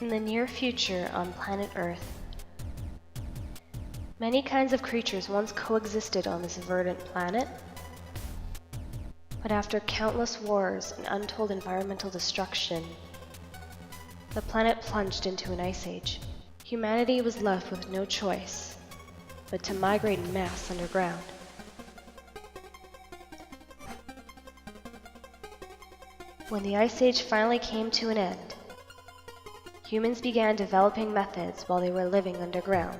In the near future on planet Earth, many kinds of creatures once coexisted on this verdant planet, but after countless wars and untold environmental destruction, the planet plunged into an ice age. Humanity was left with no choice but to migrate en masse underground. When the ice age finally came to an end, humans began developing methods while they were living underground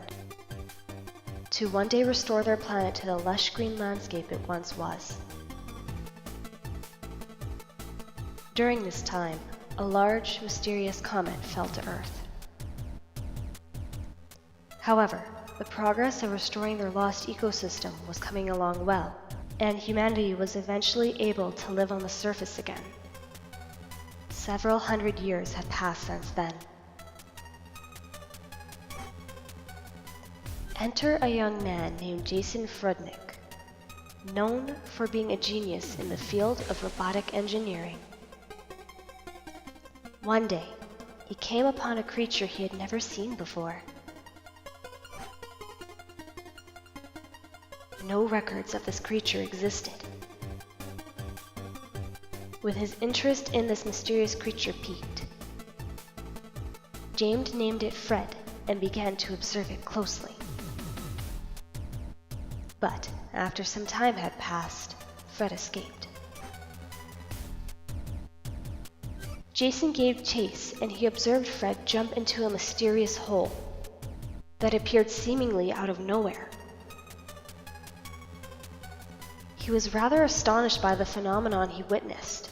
to one day restore their planet to the lush green landscape it once was. During this time, a large, mysterious comet fell to Earth. However, the progress of restoring their lost ecosystem was coming along well, and humanity was eventually able to live on the surface again. Several hundred years had passed since then. Enter a young man named Jason Frudnick, known for being a genius in the field of robotic engineering. One day, he came upon a creature he had never seen before. No records of this creature existed. With his interest in this mysterious creature piqued, James named it Fred and began to observe it closely. But after some time had passed, Fred escaped. Jason gave chase and he observed Fred jump into a mysterious hole that appeared seemingly out of nowhere. He was rather astonished by the phenomenon he witnessed.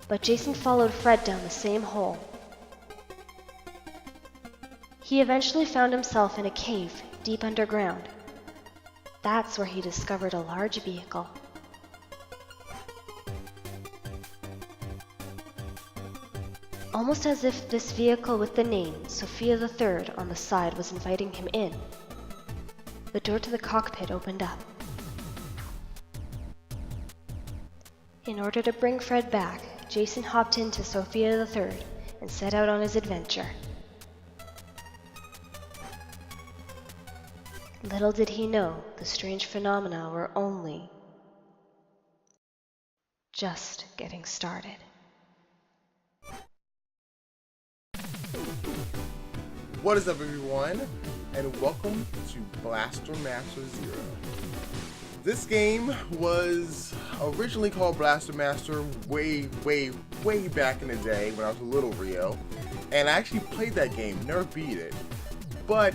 But Jason followed Fred down the same hole. He eventually found himself in a cave deep underground. That's where he discovered a large vehicle. Almost as if this vehicle with the name Sophia III on the side was inviting him in, the door to the cockpit opened up. In order to bring Fred back, Jason hopped into Sophia III and set out on his adventure. Little did he know the strange phenomena were only just getting started. What is up, everyone, and welcome to Blaster Master Zero. This game was originally called Blaster Master way back in the day when I was a little Rio, and I actually played that game, never beat it. But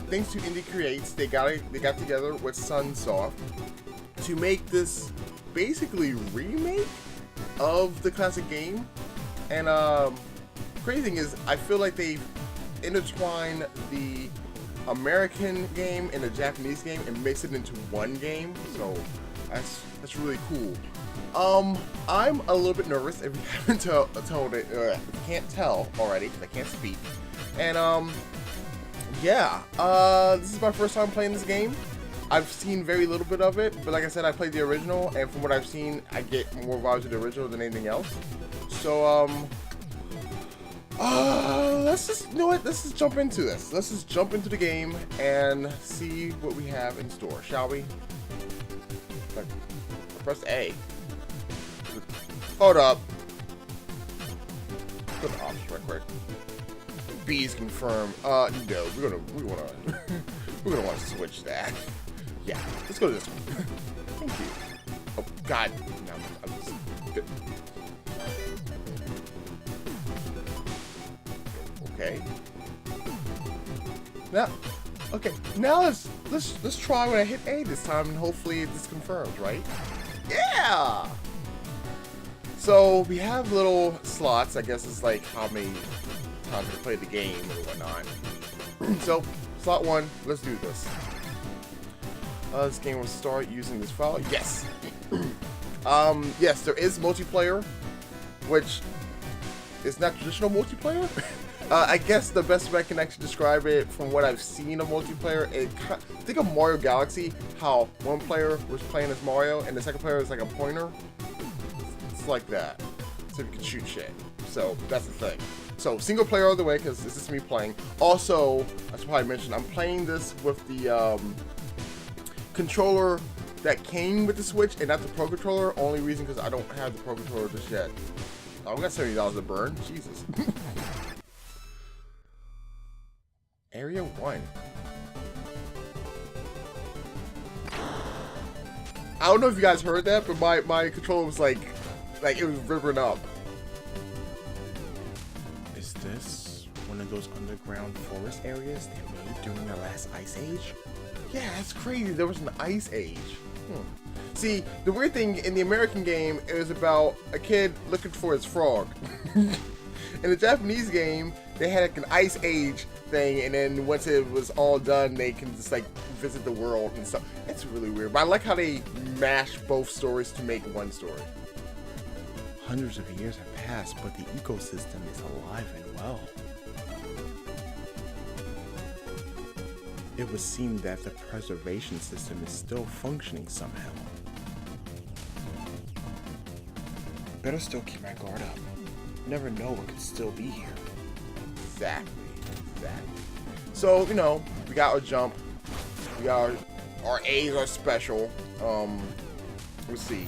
thanks to Inti Creates, they got together with Sunsoft to make this basically remake of the classic game. And crazy thing is, I feel like they intertwine the American game and the Japanese game and mix it into one game, so that's really cool. I'm a little bit nervous if you haven't told it, can't tell already because I can't speak. And yeah, this is my first time playing this game. I've seen very little bit of it, but like I said, I played the original, and from what I've seen, I get more vibes of the original than anything else. So let's just jump into this. Let's just jump into the game and see what we have in store, shall we? Press A. Hold up. Go to options right quick. B is confirmed. No, we're gonna want to switch that. Yeah, let's go to this one. Thank you. Oh God, no, I'm just. Okay. Now let's try when I hit A this time, and hopefully this confirms, right? Yeah. So we have little slots. I guess it's like how many times I play the game and whatnot. So slot 1, let's do this. This game will start using this file. Yes. Yes, there is multiplayer, which is not traditional multiplayer. I guess the best way I can actually describe it from what I've seen of multiplayer, think of Mario Galaxy, how one player was playing as Mario and the second player is like a pointer. It's like that. So you can shoot shit. So that's the thing. So single player all the way, because this is me playing. Also, I should probably mention, I'm playing this with the controller that came with the Switch and not the Pro Controller. Only reason because I don't have the Pro Controller just yet. Oh, I got $70 to burn. Jesus. Area 1. I don't know if you guys heard that, but my controller was like it was ripping up. Is this one of those underground forest areas they made during the last ice age? Yeah, that's crazy. There was an ice age. See, the weird thing in the American game, it was about a kid looking for his frog. In the Japanese game, they had like an ice age thing, and then once it was all done, they can just like visit the world and stuff. It's really weird, but I like how they mash both stories to make one story. Hundreds of years have passed, but the ecosystem is alive and well. It would seem that the preservation system is still functioning somehow. Better still keep my guard up. Never know what could still be here. Exactly. So, you know, we got our jump. We got our A's are special. Let's see.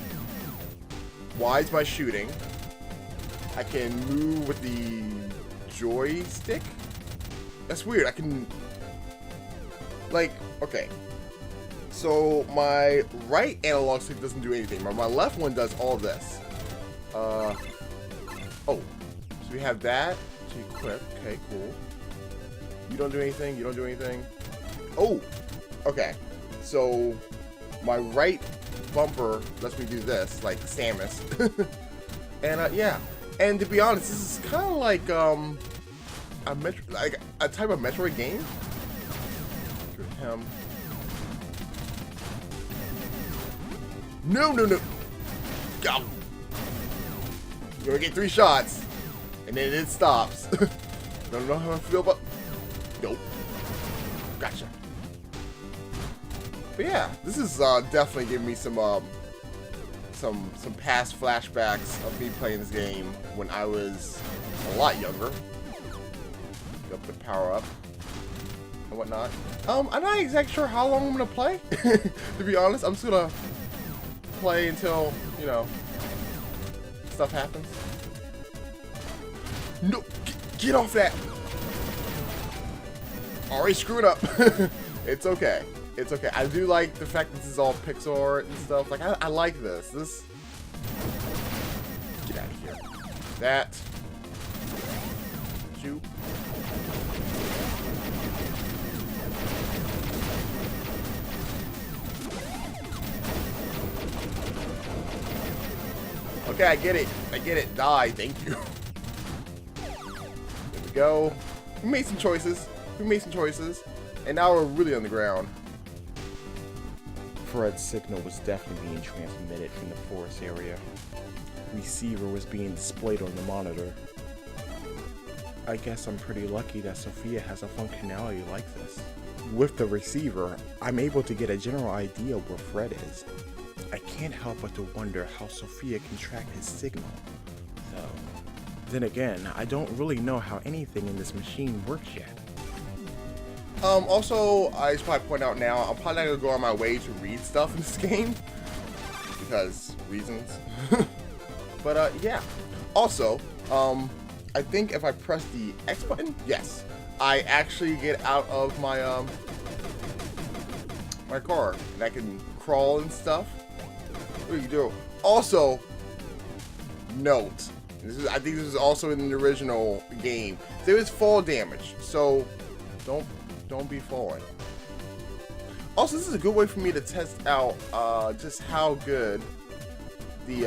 Y is my shooting. I can move with the joystick. That's weird. I can... Like, okay. So, my right analog stick doesn't do anything. My left one does all this. Oh. So we have that to equip. Okay, cool. You don't do anything. You don't do anything. Oh! Okay. So, my right bumper lets me do this, like Samus. And, yeah. And to be honest, this is kind of like, a type of Metroid game. Him. No. Go. You're gonna get 3 shots, and then it stops. Don't know how I feel about. Nope. Gotcha. But yeah, this is definitely giving me some past flashbacks of me playing this game when I was a lot younger. Get up the power up. And whatnot. I'm not exactly sure how long I'm gonna play. To be honest, I'm just gonna play until, you know, stuff happens. No, get off that! Already screwed up. It's okay. It's okay. I do like the fact that this is all pixel art and stuff. Like, I like this. Get out of here. That. Shoot. Okay, I get it. Die, thank you. There we go. We made some choices. And now we're really on the ground. Fred's signal was definitely being transmitted from the forest area. Receiver was being displayed on the monitor. I guess I'm pretty lucky that Sophia has a functionality like this. With the receiver, I'm able to get a general idea where Fred is. I can't help but to wonder how Sophia can track his signal. Though, then again, I don't really know how anything in this machine works yet. Also, I should probably point out now, I'm probably not going to go on my way to read stuff in this game. Because reasons. But, yeah. Also, I think if I press the X button, yes, I actually get out of my, my car. And I can crawl and stuff. What do you do? Also, note, I think this is also in the original game. There is fall damage, so don't be falling. Also, this is a good way for me to test out just how good the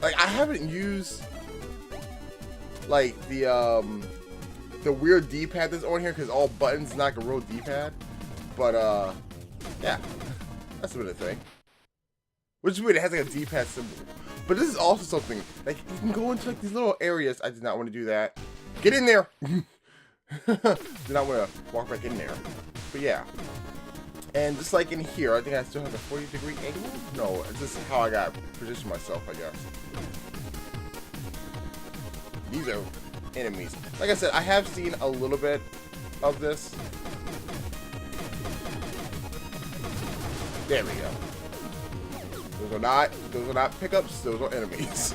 like I haven't used like the weird D-pad that's on here because all buttons not like a real D-pad, but yeah, that's a bit of a thing. Which is weird, it has like a D-pad symbol. But this is also something, like, you can go into like these little areas. I did not want to do that. Get in there! Did not want to walk back in there. But yeah. And just like in here, I think I still have the 40-degree angle? No, it's just how I got positioned myself, I guess. These are enemies. Like I said, I have seen a little bit of this. There we go. Those are not pickups, those are enemies.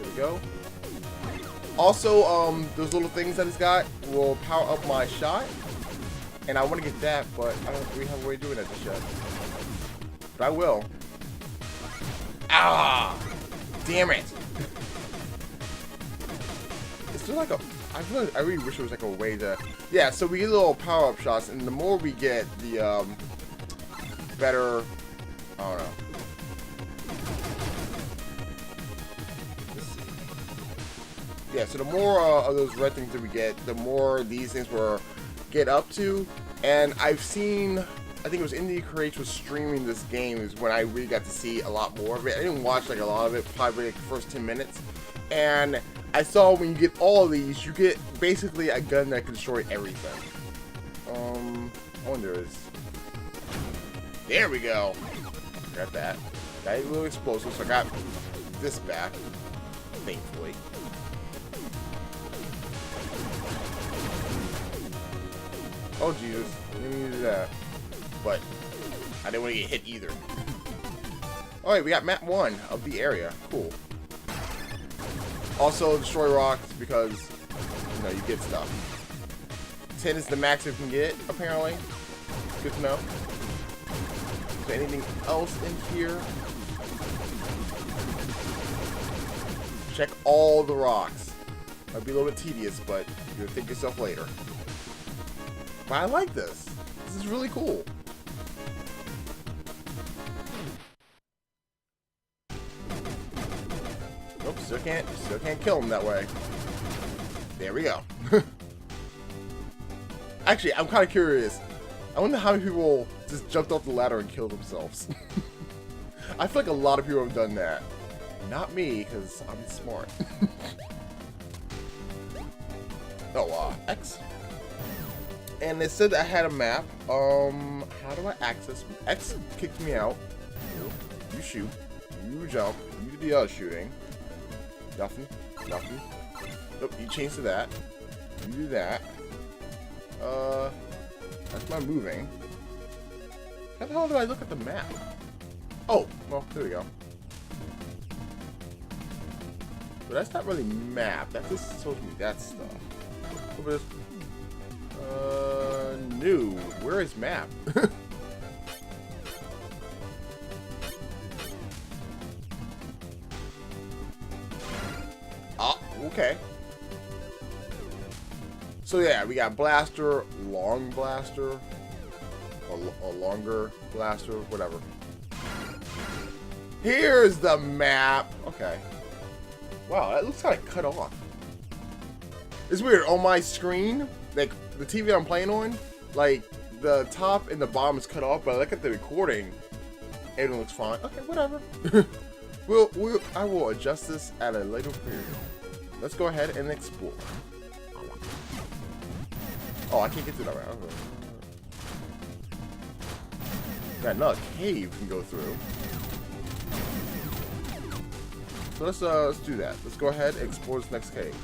There we go. Also, those little things that it's got will power up my shot. And I want to get that, but I don't really have a way of doing that just yet. But I will. Ah! Damn it! Is there like a... I really wish there was like a way to... Yeah, so we get little power-up shots, and the more we get, the better... I don't know. Let's see. Yeah, so the more of those red things that we get, the more these things will get up to. And I've seen... I think it was Inti Creates was streaming this game is when I really got to see a lot more of it. I didn't watch like a lot of it, probably like the first 10 minutes. And I saw when you get all of these, you get basically a gun that can destroy everything. I wonder is... There we go. Got that. Got a little explosive, so I got this back. Thankfully. Oh Jesus, I didn't mean to do that. But I didn't want to get hit either. Alright, we got map 1 of the area. Cool. Also, destroy rocks because, you know, you get stuff. 10 is the max you can get, apparently. Good to know. Is there anything else in here? Check all the rocks. Might be a little bit tedious, but you'll think yourself later. But I like this. This is really cool. Nope, still can't kill him that way. There we go. Actually, I'm kind of curious. I wonder how many people just jumped off the ladder and killed themselves. I feel like a lot of people have done that. Not me, because I'm smart. Oh, X. And it said I had a map. How do I access? X kicked me out. You shoot. You jump. You do the other shooting. Nothing. Nothing. Nope, you change to that. You do that. That's my moving. How the hell do I look at the map? Oh, well, there we go. But that's not really map. That just shows me that stuff. What is new. Where is map? Ah, okay. So yeah, we got blaster, long blaster, a longer blaster, whatever. Here's the map. Okay. Wow, that looks kind of cut off. It's weird. On my screen, like the TV I'm playing on, like the top and the bottom is cut off, but I look at the recording, everything looks fine. Okay, whatever. I will adjust this at a later period. Let's go ahead and explore. Oh, I can't get through that right. Okay. Got another cave you can go through. So let's do that. Let's go ahead and explore this next cave.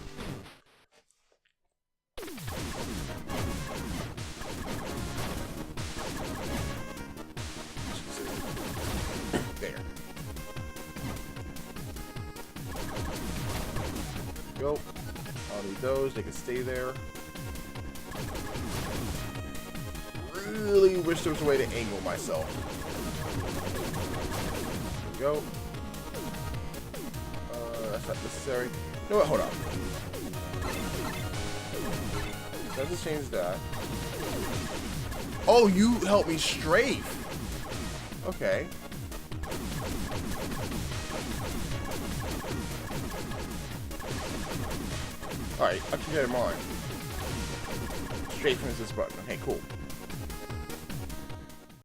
There. Go. I'll need those. They can stay there. Really wish there was a way to angle myself. There we go. That's not necessary. No, wait, hold on. Let's just change that. Oh, you helped me strafe. Okay. Alright, I'll keep that in mind. Strafing is this button. Okay, cool.